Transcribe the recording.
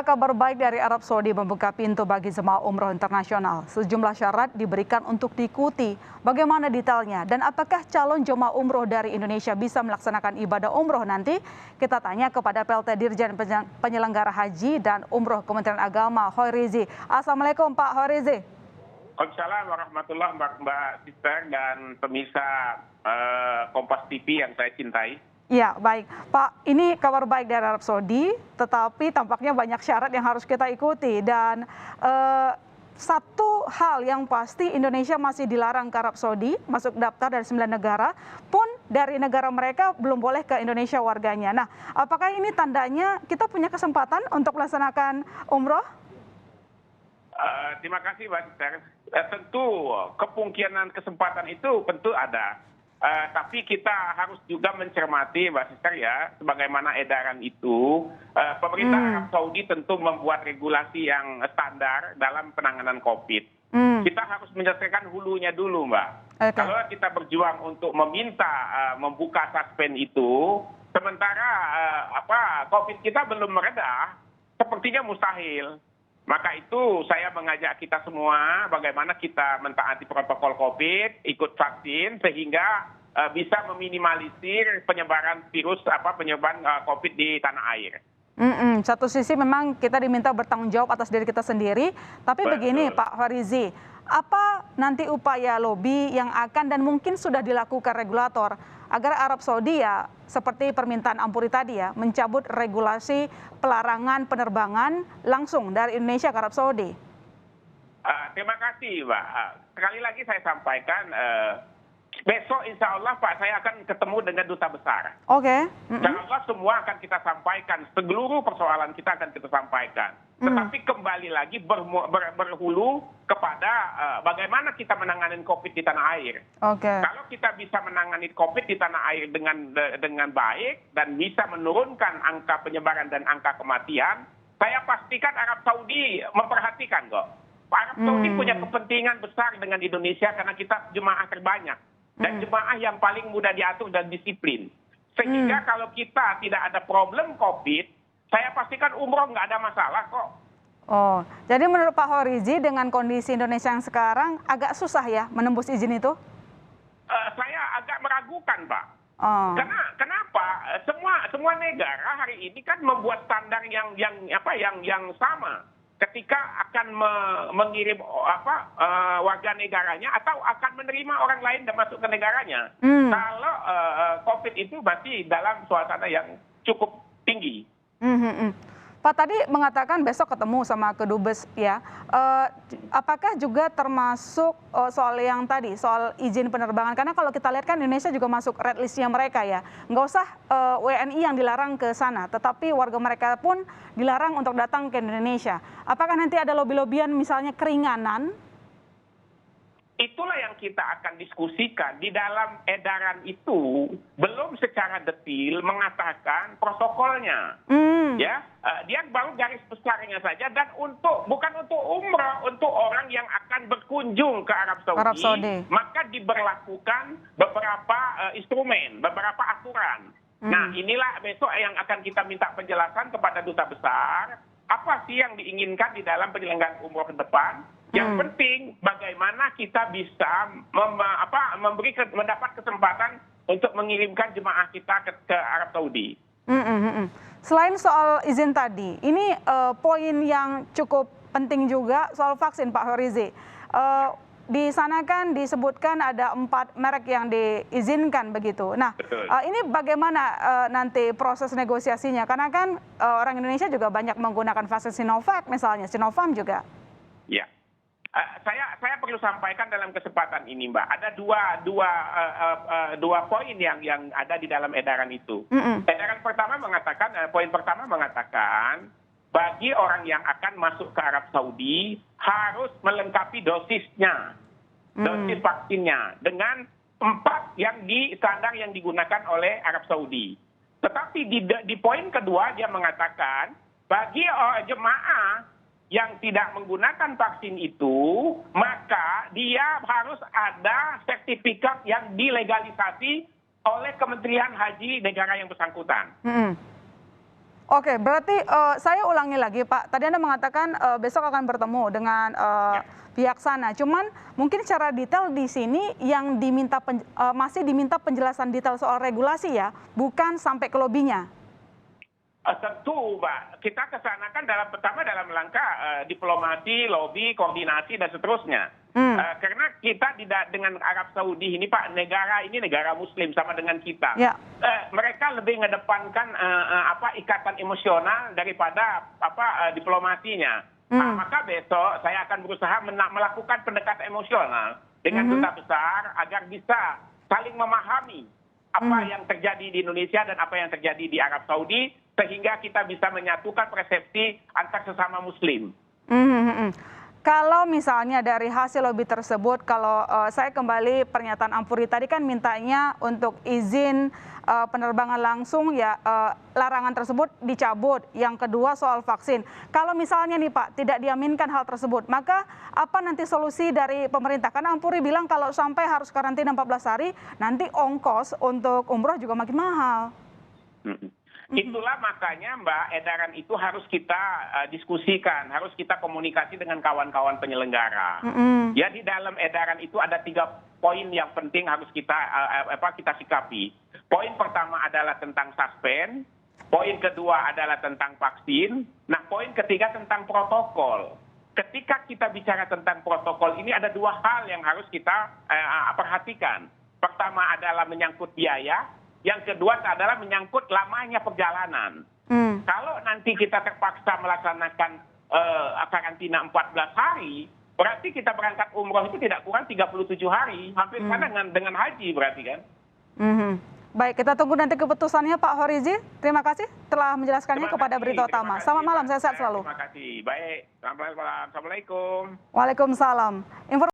Kabar baik dari Arab Saudi membuka pintu bagi jemaah umroh internasional. Sejumlah syarat diberikan untuk diikuti. Bagaimana detailnya dan apakah calon jemaah umroh dari Indonesia bisa melaksanakan ibadah umroh nanti? Kita tanya kepada PLT Dirjen Penyelenggara Haji dan Umroh Kementerian Agama, Hoirizi. Assalamualaikum Pak Hoirizi. Waalaikumsalam warahmatullahi wabarakatuh, Mbak Sister dan pemirsa Kompas TV yang saya cintai. Ya, baik. Pak, ini kabar baik dari Arab Saudi, tetapi tampaknya banyak syarat yang harus kita ikuti. Dan satu hal yang pasti, Indonesia masih dilarang ke Arab Saudi, masuk daftar dari 9 negara, pun dari negara mereka belum boleh ke Indonesia warganya. Nah, apakah ini tandanya kita punya kesempatan untuk melaksanakan umroh? Terima kasih, Mbak Sister. Tentu kemungkinan kesempatan itu tentu ada. Tapi kita harus juga mencermati, Mbak Sister, ya, sebagaimana edaran itu, pemerintah Arab Saudi tentu membuat regulasi yang standar dalam penanganan COVID. Kita harus menyelesaikan hulunya dulu, Mbak. Kalau kita berjuang untuk meminta membuka suspend itu, sementara COVID kita belum mereda, sepertinya mustahil. Maka itu saya mengajak kita semua bagaimana kita mentaati protokol COVID, ikut vaksin sehingga bisa meminimalisir penyebaran penyebaran COVID di tanah air. Satu sisi memang kita diminta bertanggung jawab atas diri kita sendiri, tapi betul. Begini Pak Hoirizi, apa nanti upaya lobi yang akan dan mungkin sudah dilakukan regulator agar Arab Saudi ya seperti permintaan Ampuri tadi ya mencabut regulasi pelarangan penerbangan langsung dari Indonesia ke Arab Saudi? Terima kasih, Mbak. Sekali lagi saya sampaikan, besok insya Allah Pak saya akan ketemu dengan duta besar. Oke. Insya Allah semua akan kita sampaikan, seluruh persoalan kita akan kita sampaikan. Tetapi kembali lagi berhulu kepada bagaimana kita menangani COVID di tanah air. Kalau kita bisa menangani COVID di tanah air dengan baik dan bisa menurunkan angka penyebaran dan angka kematian, saya pastikan Arab Saudi memperhatikan kok. Arab Saudi punya kepentingan besar dengan Indonesia karena kita jemaah terbanyak dan jemaah yang paling mudah diatur dan disiplin. Sehingga kalau kita tidak ada problem COVID, saya pastikan umroh nggak ada masalah kok. Oh, jadi menurut Pak Hoirizi dengan kondisi Indonesia yang sekarang agak susah ya menembus izin itu? Saya agak meragukan, Pak. Karena kenapa? Semua negara hari ini kan membuat standar yang sama ketika akan mengirim warga negaranya atau akan menerima orang lain dan masuk ke negaranya. Kalau COVID itu masih dalam suasana yang cukup tinggi. Pak tadi mengatakan besok ketemu sama Kedubes ya. Apakah juga termasuk soal yang tadi soal izin penerbangan? Karena kalau kita lihat kan Indonesia juga masuk red listnya mereka ya. Nggak usah WNI yang dilarang ke sana, tetapi warga mereka pun dilarang untuk datang ke Indonesia. Apakah nanti ada lobby-lobbyan misalnya keringanan? Itulah yang kita akan diskusikan. Di dalam edaran itu belum secara detail mengatakan protokolnya. Ya, dia baru garis besarnya saja dan bukan untuk umrah, untuk orang yang akan berkunjung ke Arab Saudi. Maka diberlakukan beberapa instrumen, beberapa aturan. Nah, inilah besok yang akan kita minta penjelasan kepada duta besar. Apa sih yang diinginkan di dalam penyelenggaraan umroh ke depan? Yang penting bagaimana kita bisa mendapat kesempatan untuk mengirimkan jemaah kita ke Arab Saudi. Selain soal izin tadi, ini poin yang cukup penting juga soal vaksin, Pak Hoirizi. Di sana kan disebutkan ada 4 merek yang diizinkan begitu. Nah, ini bagaimana nanti proses negosiasinya? Karena kan orang Indonesia juga banyak menggunakan vaksin Sinovac misalnya, Sinopharm juga. Ya, saya perlu sampaikan dalam kesempatan ini, Mbak. Ada dua poin yang ada di dalam edaran itu. Edaran pertama mengatakan, poin pertama mengatakan bagi orang yang akan masuk ke Arab Saudi harus melengkapi dosisnya, dosis vaksinnya dengan 4 standar yang digunakan oleh Arab Saudi. Tetapi di poin kedua dia mengatakan bagi jemaah yang tidak menggunakan vaksin itu, maka dia harus ada sertifikat yang dilegalisasi oleh Kementerian Haji negara yang bersangkutan. Oke, berarti saya ulangi lagi Pak, tadi Anda mengatakan besok akan bertemu dengan pihak sana. Cuman mungkin secara detail di sini yang masih diminta penjelasan detail soal regulasi ya, bukan sampai ke lobinya. Tentu, Mbak. Kita ke sana kan pertama dalam langkah diplomasi, lobby, koordinasi, dan seterusnya. Karena kita dengan Arab Saudi ini, Pak, negara ini negara Muslim sama dengan kita. Ya. Mereka lebih mengedepankan ikatan emosional daripada diplomasinya. Maka besok saya akan berusaha melakukan pendekatan emosional dengan duta besar agar bisa saling memahami apa yang terjadi di Indonesia dan apa yang terjadi di Arab Saudi, sehingga kita bisa menyatukan persepsi antar sesama Muslim. Kalau misalnya dari hasil lobby tersebut, kalau saya kembali pernyataan Ampuri tadi kan mintanya untuk izin penerbangan langsung ya, larangan tersebut dicabut. Yang kedua soal vaksin. Kalau misalnya nih Pak tidak diaminkan hal tersebut, maka apa nanti solusi dari pemerintah? Karena Ampuri bilang kalau sampai harus karantina 14 hari, nanti ongkos untuk umroh juga makin mahal. Itulah makanya Mbak, edaran itu harus kita diskusikan, harus kita komunikasi dengan kawan-kawan penyelenggara. Ya, di dalam edaran itu ada 3 poin yang penting harus kita sikapi. Poin pertama adalah tentang suspend, poin kedua adalah tentang vaksin, nah poin ketiga tentang protokol. Ketika kita bicara tentang protokol ini ada 2 hal yang harus kita perhatikan. Pertama adalah menyangkut biaya. Yang kedua adalah menyangkut lamanya perjalanan. Kalau nanti kita terpaksa melaksanakan karantina 14 hari, berarti kita berangkat umroh itu tidak kurang 37 hari. Hampir sama dengan haji berarti kan. Baik, kita tunggu nanti keputusannya Pak Horizi. Terima kasih telah menjelaskannya kepada Berita Utama. Selamat malam, sehat selalu. Terima kasih. Baik, selamat malam. Assalamualaikum. Waalaikumsalam.